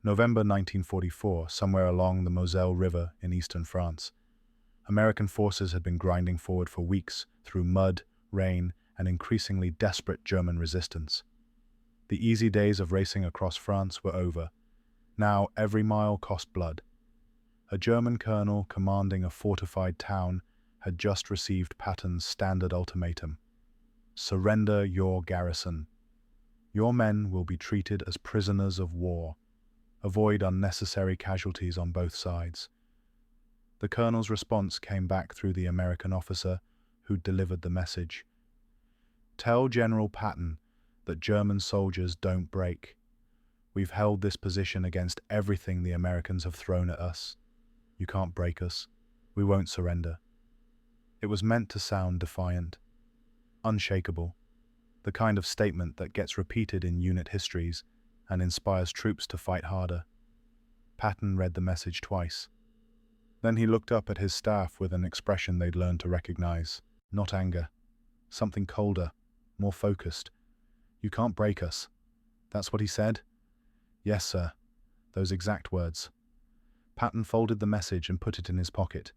November 1944, somewhere along the Moselle River in eastern France. American forces had been grinding forward for weeks through mud, rain, and increasingly desperate German resistance. The easy days of racing across France were over. Now every mile cost blood. A German colonel commanding a fortified town had just received Patton's standard ultimatum. Surrender your garrison. Your men will be treated as prisoners of war. Avoid unnecessary casualties on both sides. The colonel's response came back through the American officer who'd delivered the message. Tell General Patton that German soldiers don't break. We've held this position against everything the Americans have thrown at us. You can't break us. We won't surrender. It was meant to sound defiant, unshakable, the kind of statement that gets repeated in unit histories and inspires troops to fight harder. Patton read the message twice. Then he looked up at his staff with an expression they'd learned to recognize. Not anger. Something colder, more focused. You can't break us. That's what he said? Yes, sir. Those exact words. Patton folded the message and put it in his pocket.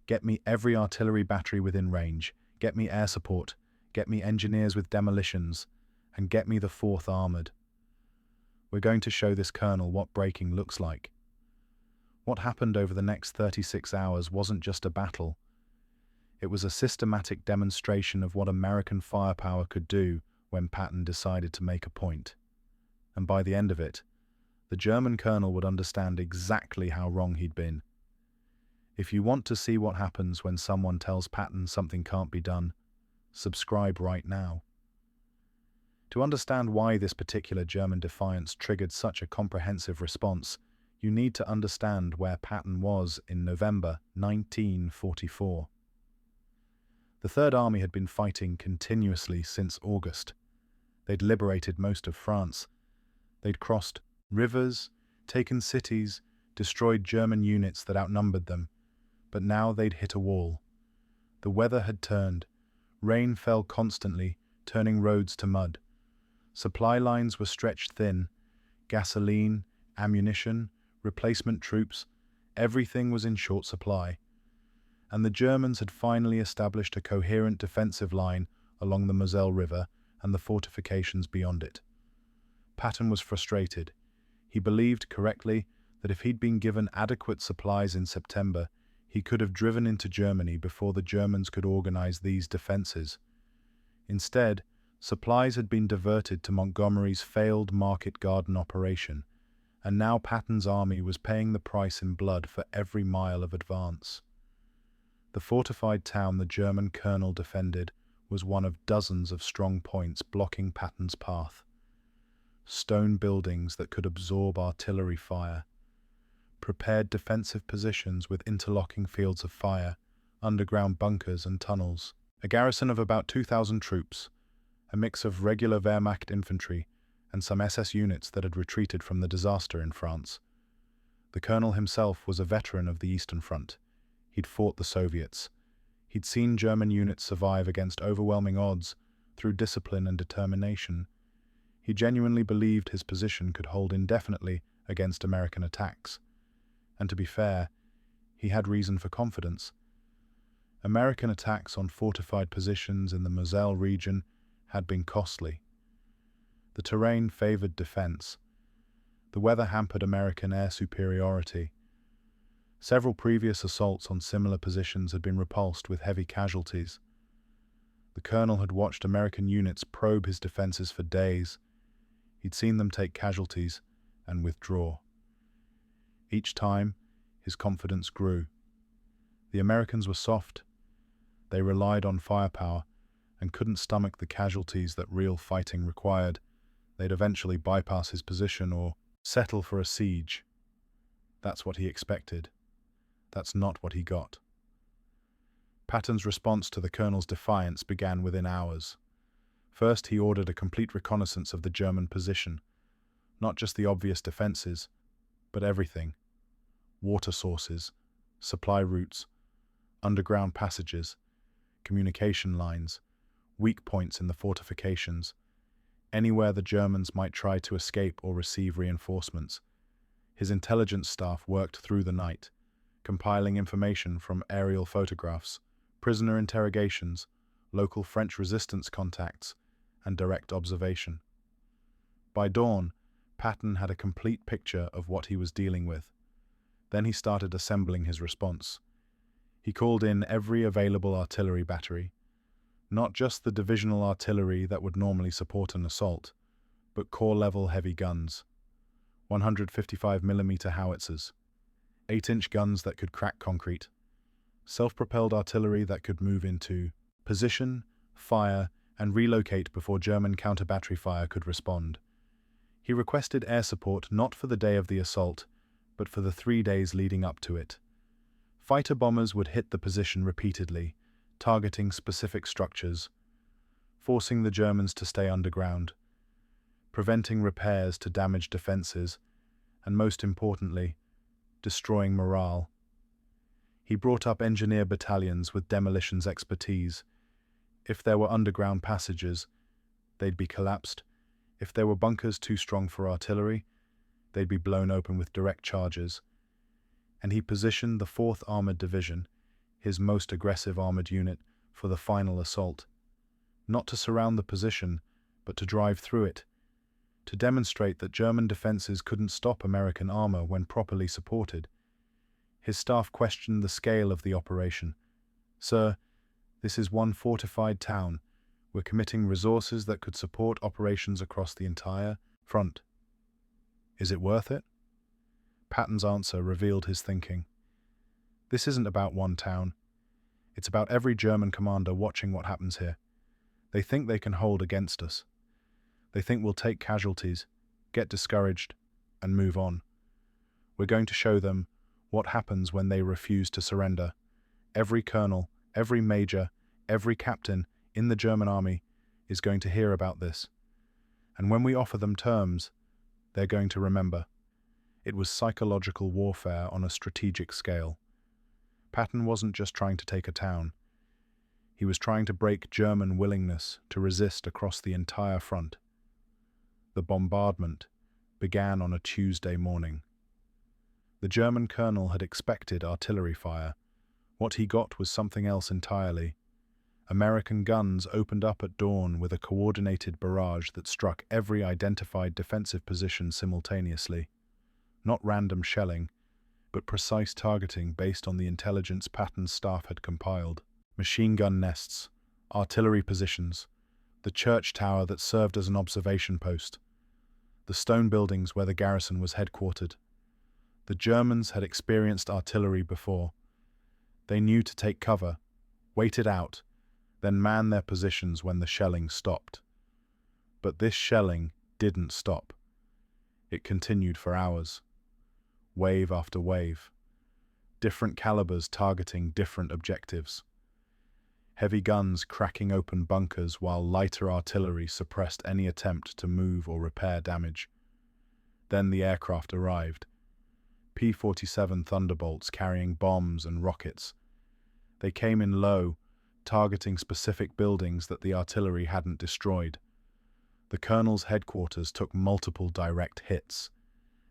Get me every artillery battery within range. Get me air support. Get me engineers with demolitions. And get me the 4th Armored. We're going to show this colonel what breaking looks like. What happened over the next 36 hours wasn't just a battle. It was a systematic demonstration of what American firepower could do when Patton decided to make a point. And by the end of it, the German colonel would understand exactly how wrong he'd been. If you want to see what happens when someone tells Patton something can't be done, subscribe right now. To understand why this particular German defiance triggered such a comprehensive response, you need to understand where Patton was in November 1944. The Third Army had been fighting continuously since August. They'd liberated most of France. They'd crossed rivers, taken cities, destroyed German units that outnumbered them. But now they'd hit a wall. The weather had turned. Rain fell constantly, turning roads to mud. Supply lines were stretched thin. Gasoline, ammunition, replacement troops, everything was in short supply. And the Germans had finally established a coherent defensive line along the Moselle River and the fortifications beyond it. Patton was frustrated. He believed correctly that if he'd been given adequate supplies in September, he could have driven into Germany before the Germans could organize these defenses. Instead, supplies had been diverted to Montgomery's failed Market Garden operation, and now Patton's army was paying the price in blood for every mile of advance. The fortified town the German colonel defended was one of dozens of strong points blocking Patton's path. Stone buildings that could absorb artillery fire, prepared defensive positions with interlocking fields of fire, underground bunkers and tunnels, a garrison of about 2,000 troops, a mix of regular Wehrmacht infantry and some SS units that had retreated from the disaster in France. The colonel himself was a veteran of the Eastern Front. He'd fought the Soviets. He'd seen German units survive against overwhelming odds through discipline and determination. He genuinely believed his position could hold indefinitely against American attacks. And to be fair, he had reason for confidence. American attacks on fortified positions in the Moselle region had been costly. The terrain favored defense. The weather hampered American air superiority. Several previous assaults on similar positions had been repulsed with heavy casualties. The colonel had watched American units probe his defenses for days. He'd seen them take casualties and withdraw. Each time, his confidence grew. The Americans were soft. They relied on firepower and couldn't stomach the casualties that real fighting required. They'd eventually bypass his position or settle for a siege. That's what he expected. That's not what he got. Patton's response to the colonel's defiance began within hours. First, he ordered a complete reconnaissance of the German position. Not just the obvious defenses, but everything. Water sources, supply routes, underground passages, communication lines, weak points in the fortifications, anywhere the Germans might try to escape or receive reinforcements. His intelligence staff worked through the night, compiling information from aerial photographs, prisoner interrogations, local French resistance contacts, and direct observation. By dawn, Patton had a complete picture of what he was dealing with. Then he started assembling his response. He called in every available artillery battery, not just the divisional artillery that would normally support an assault, but corps-level heavy guns, 155mm howitzers, 8-inch guns that could crack concrete, self-propelled artillery that could move into position, fire, and relocate before German counter-battery fire could respond. He requested air support not for the day of the assault, but for the 3 days leading up to it. Fighter bombers would hit the position repeatedly, targeting specific structures, forcing the Germans to stay underground, preventing repairs to damaged defenses, and most importantly, destroying morale. He brought up engineer battalions with demolitions expertise. If there were underground passages, they'd be collapsed. If there were bunkers too strong for artillery, they'd be blown open with direct charges. And he positioned the 4th Armored Division, his most aggressive armored unit, for the final assault. Not to surround the position, but to drive through it, to demonstrate that German defenses couldn't stop American armor when properly supported. His staff questioned the scale of the operation. "Sir, this is one fortified town. We're committing resources that could support operations across the entire front. Is it worth it?" Patton's answer revealed his thinking. "This isn't about one town. It's about every German commander watching what happens here. They think they can hold against us. They think we'll take casualties, get discouraged, and move on. We're going to show them what happens when they refuse to surrender. Every colonel, every major, every captain in the German army is going to hear about this. And when we offer them terms, they're going to remember." It was psychological warfare on a strategic scale. Patton wasn't just trying to take a town. He was trying to break German willingness to resist across the entire front. The bombardment began on a Tuesday morning. The German colonel had expected artillery fire. What he got was something else entirely. American guns opened up at dawn with a coordinated barrage that struck every identified defensive position simultaneously. Not random shelling, but precise targeting based on the intelligence Patton's staff had compiled. Machine gun nests, artillery positions, the church tower that served as an observation post, the stone buildings where the garrison was headquartered. The Germans had experienced artillery before. They knew to take cover, wait it out, then man their positions when the shelling stopped. But this shelling didn't stop. It continued for hours, wave after wave, different calibers targeting different objectives. Heavy guns cracking open bunkers while lighter artillery suppressed any attempt to move or repair damage. Then the aircraft arrived. P-47 Thunderbolts carrying bombs and rockets. They came in low, targeting specific buildings that the artillery hadn't destroyed. The colonel's headquarters took multiple direct hits.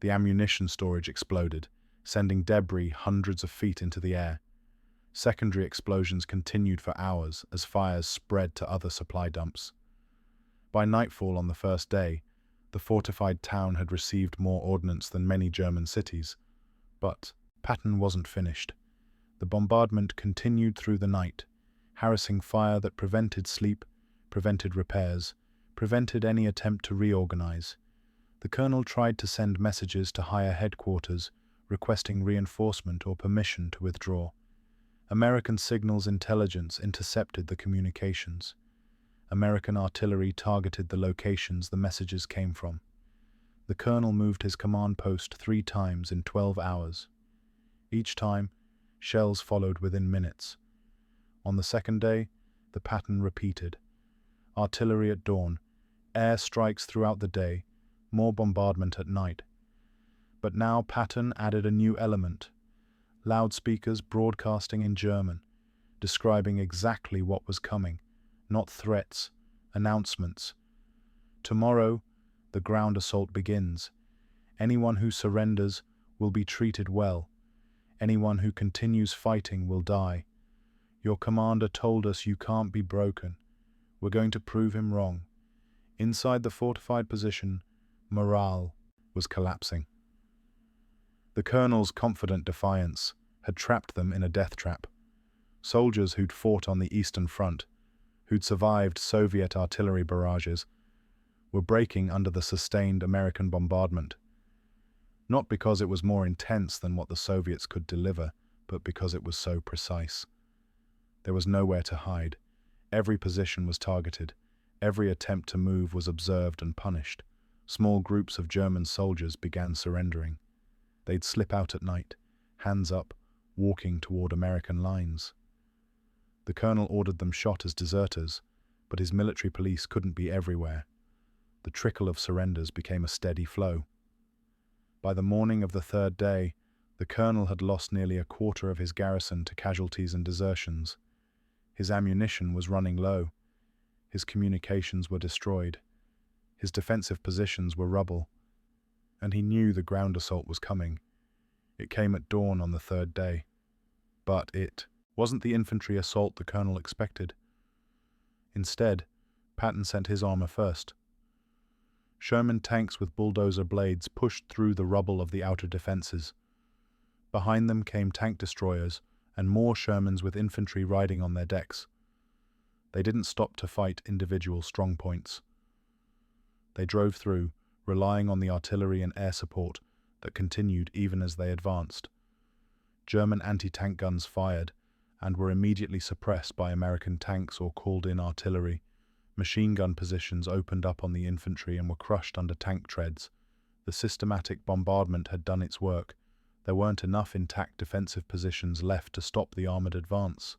The ammunition storage exploded, sending debris hundreds of feet into the air. Secondary explosions continued for hours as fires spread to other supply dumps. By nightfall on the first day, the fortified town had received more ordnance than many German cities. But Patton wasn't finished. The bombardment continued through the night, harassing fire that prevented sleep, prevented repairs, prevented any attempt to reorganize. The colonel tried to send messages to higher headquarters, requesting reinforcement or permission to withdraw. American signals intelligence intercepted the communications. American artillery targeted the locations the messages came from. The colonel moved his command post 3 times in 12 hours. Each time, shells followed within minutes. On the second day, the pattern repeated. Artillery at dawn, air strikes throughout the day, more bombardment at night. But now Patton added a new element: loudspeakers broadcasting in German, describing exactly what was coming, not threats, announcements. Tomorrow, the ground assault begins. Anyone who surrenders will be treated well. Anyone who continues fighting will die. Your commander told us you can't be broken. We're going to prove him wrong." Inside the fortified position, morale was collapsing. The colonel's confident defiance had trapped them in a death trap. Soldiers who'd fought on the Eastern Front, who'd survived Soviet artillery barrages, were breaking under the sustained American bombardment. Not because it was more intense than what the Soviets could deliver, but because it was so precise. There was nowhere to hide. Every position was targeted. Every attempt to move was observed and punished. Small groups of German soldiers began surrendering. They'd slip out at night, hands up, walking toward American lines. The colonel ordered them shot as deserters, but his military police couldn't be everywhere. The trickle of surrenders became a steady flow. By the morning of the third day, the colonel had lost nearly a quarter of his garrison to casualties and desertions. His ammunition was running low. His communications were destroyed. His defensive positions were rubble. And he knew the ground assault was coming. It came at dawn on the third day. But it wasn't the infantry assault the colonel expected. Instead, Patton sent his armor first. Sherman tanks with bulldozer blades pushed through the rubble of the outer defenses. Behind them came tank destroyers and more Shermans with infantry riding on their decks. They didn't stop to fight individual strongpoints. They drove through, relying on the artillery and air support that continued even as they advanced. German anti-tank guns fired and were immediately suppressed by American tanks or called-in artillery. Machine gun positions opened up on the infantry and were crushed under tank treads. The systematic bombardment had done its work. There weren't enough intact defensive positions left to stop the armored advance.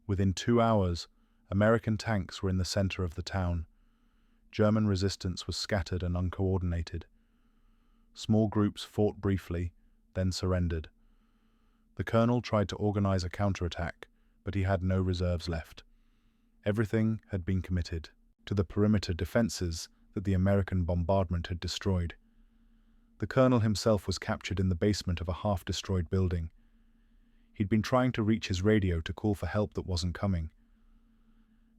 Within 2 hours, American tanks were in the center of the town. German resistance was scattered and uncoordinated. Small groups fought briefly, then surrendered. The colonel tried to organize a counterattack, but he had no reserves left. Everything had been committed to the perimeter defenses that the American bombardment had destroyed. The colonel himself was captured in the basement of a half-destroyed building. He'd been trying to reach his radio to call for help that wasn't coming.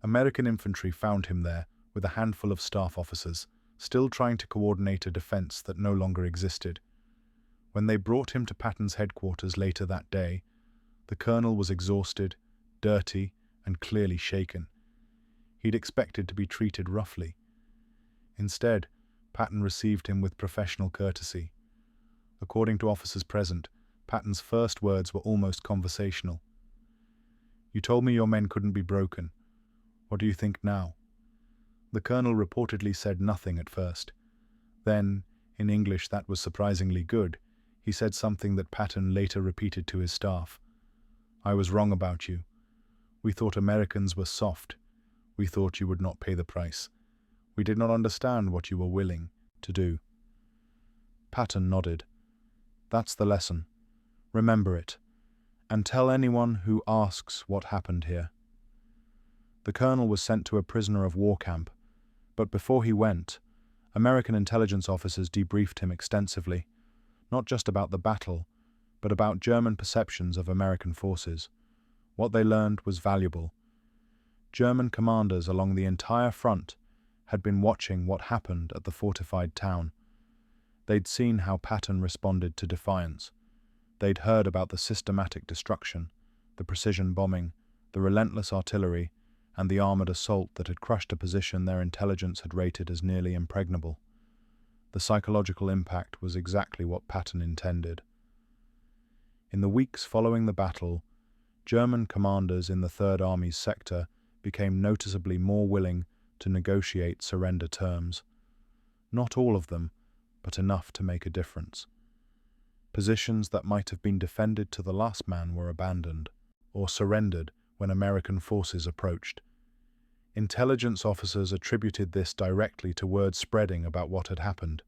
American infantry found him there with a handful of staff officers, still trying to coordinate a defense that no longer existed. When they brought him to Patton's headquarters later that day, the colonel was exhausted, dirty, and clearly shaken. He'd expected to be treated roughly. Instead, Patton received him with professional courtesy. According to officers present, Patton's first words were almost conversational. "You told me your men couldn't be broken. What do you think now?" The colonel reportedly said nothing at first. Then, in English that was surprisingly good, he said something that Patton later repeated to his staff. "I was wrong about you. We thought Americans were soft. We thought you would not pay the price. We did not understand what you were willing to do." Patton nodded. "That's the lesson. Remember it, and tell anyone who asks what happened here." The colonel was sent to a prisoner of war camp, but before he went, American intelligence officers debriefed him extensively, not just about the battle, but about German perceptions of American forces. What they learned was valuable. German commanders along the entire front had been watching what happened at the fortified town. They'd seen how Patton responded to defiance. They'd heard about the systematic destruction, the precision bombing, the relentless artillery, and the armored assault that had crushed a position their intelligence had rated as nearly impregnable. The psychological impact was exactly what Patton intended. In the weeks following the battle, German commanders in the Third Army's sector became noticeably more willing to negotiate surrender terms. Not all of them, but enough to make a difference. Positions that might have been defended to the last man were abandoned, or surrendered when American forces approached. Intelligence officers attributed this directly to word spreading about what had happened.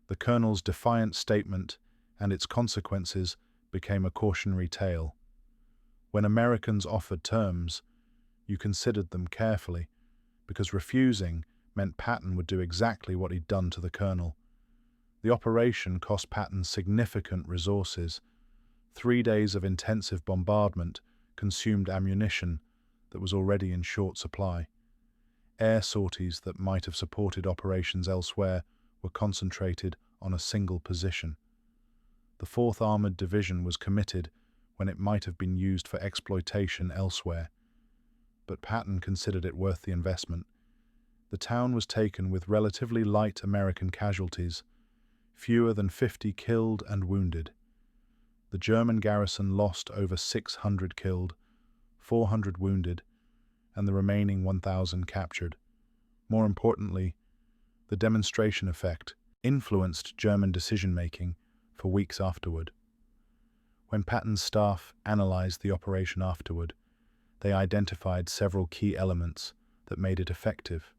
The colonel's defiant statement and its consequences became a cautionary tale. When Americans offered terms, you considered them carefully, because refusing meant Patton would do exactly what he'd done to the colonel. The operation cost Patton significant resources. 3 days of intensive bombardment consumed ammunition that was already in short supply. Air sorties that might have supported operations elsewhere were concentrated on a single position. The 4th Armored Division was committed when it might have been used for exploitation elsewhere, but Patton considered it worth the investment. The town was taken with relatively light American casualties, fewer than 50 killed and wounded. The German garrison lost over 600 killed, 400 wounded, and the remaining 1,000 captured. More importantly, the demonstration effect influenced German decision-making for weeks afterward. When Patton's staff analyzed the operation afterward, they identified several key elements that made it effective.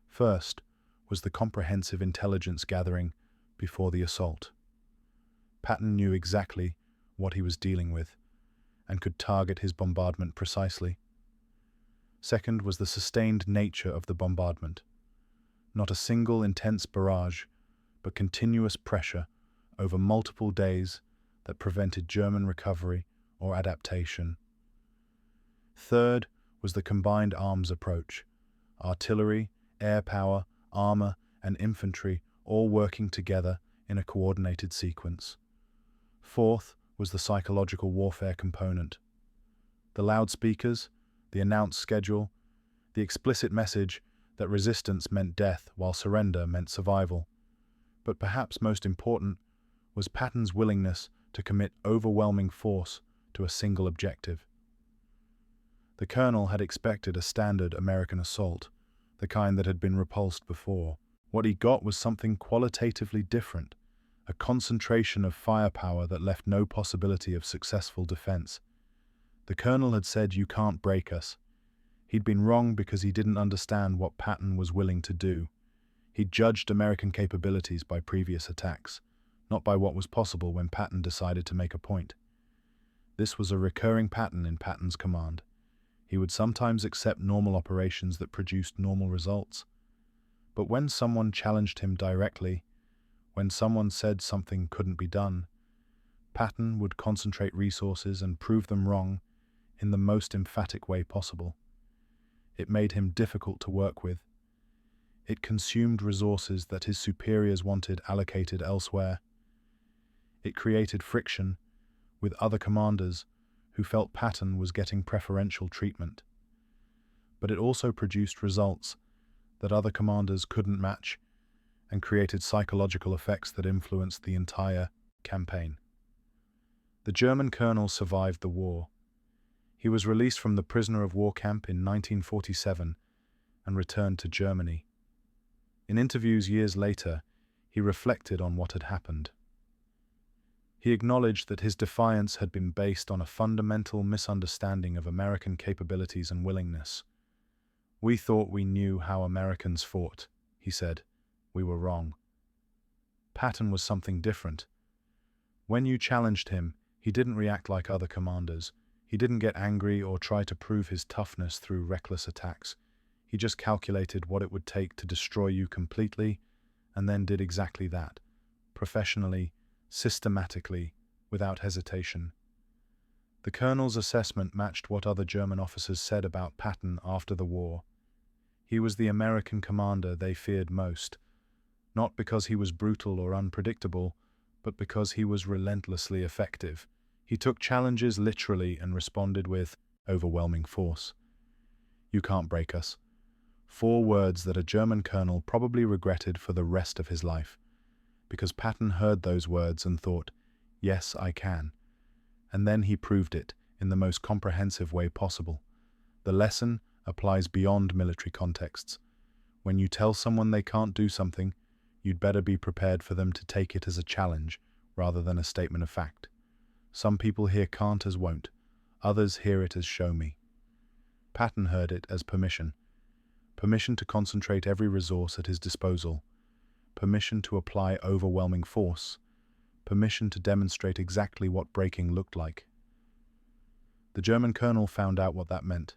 First was the comprehensive intelligence gathering before the assault. Patton knew exactly what he was dealing with and could target his bombardment precisely. Second was the sustained nature of the bombardment. Not a single intense barrage, but continuous pressure over multiple days that prevented German recovery or adaptation. Third was the combined arms approach. Artillery, air power, armor, and infantry all working together in a coordinated sequence. Fourth was the psychological warfare component. The loudspeakers, the announced schedule, the explicit message that resistance meant death while surrender meant survival. But perhaps most important was Patton's willingness to commit overwhelming force to a single objective. The colonel had expected a standard American assault, the kind that had been repulsed before. What he got was something qualitatively different, a concentration of firepower that left no possibility of successful defense. The colonel had said, "You can't break us." He'd been wrong because he didn't understand what Patton was willing to do. He judged American capabilities by previous attacks, not by what was possible when Patton decided to make a point. This was a recurring pattern in Patton's command. He would sometimes accept normal operations that produced normal results. But when someone challenged him directly, when someone said something couldn't be done, Patton would concentrate resources and prove them wrong in the most emphatic way possible. It made him difficult to work with. It consumed resources that his superiors wanted allocated elsewhere. It created friction with other commanders who felt Patton was getting preferential treatment. But it also produced results that other commanders couldn't match and created psychological effects that influenced the entire campaign. The German colonel survived the war. He was released from the prisoner of war camp in 1947 and returned to Germany. In interviews years later, he reflected on what had happened. He acknowledged that his defiance had been based on a fundamental misunderstanding of American capabilities and willingness. "We thought we knew how Americans fought," he said. "We were wrong." Patton was something different. When you challenged him, he didn't react like other commanders. He didn't get angry or try to prove his toughness through reckless attacks. He just calculated what it would take to destroy you completely, and then did exactly that, professionally, systematically, without hesitation. The colonel's assessment matched what other German officers said about Patton after the war. He was the American commander they feared most, not because he was brutal or unpredictable, but because he was relentlessly effective. He took challenges literally and responded with overwhelming force. "You can't break us." 4 words that a German colonel probably regretted for the rest of his life, because Patton heard those words and thought, "Yes, I can." And then he proved it in the most comprehensive way possible. The lesson applies beyond military contexts. When you tell someone they can't do something, you'd better be prepared for them to take it as a challenge rather than a statement of fact. Some people hear can't as won't. Others hear it as show me. Patton heard it as permission. Permission to concentrate every resource at his disposal. Permission to apply overwhelming force. Permission to demonstrate exactly what breaking looked like. The German colonel found out what that meant.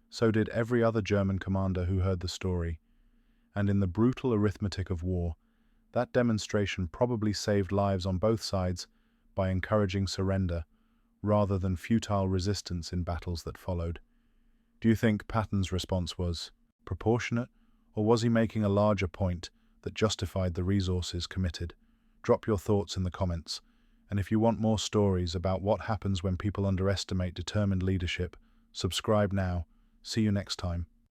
So did every other German commander who heard the story. And in the brutal arithmetic of war, That demonstration probably saved lives on both sides by encouraging surrender rather than futile resistance in battles that followed. Do you think Patton's response was proportionate, or was he making a larger point that justified the resources committed? Drop your thoughts in the comments, and if you want more stories about what happens when people underestimate determined leadership, subscribe now. See you next time.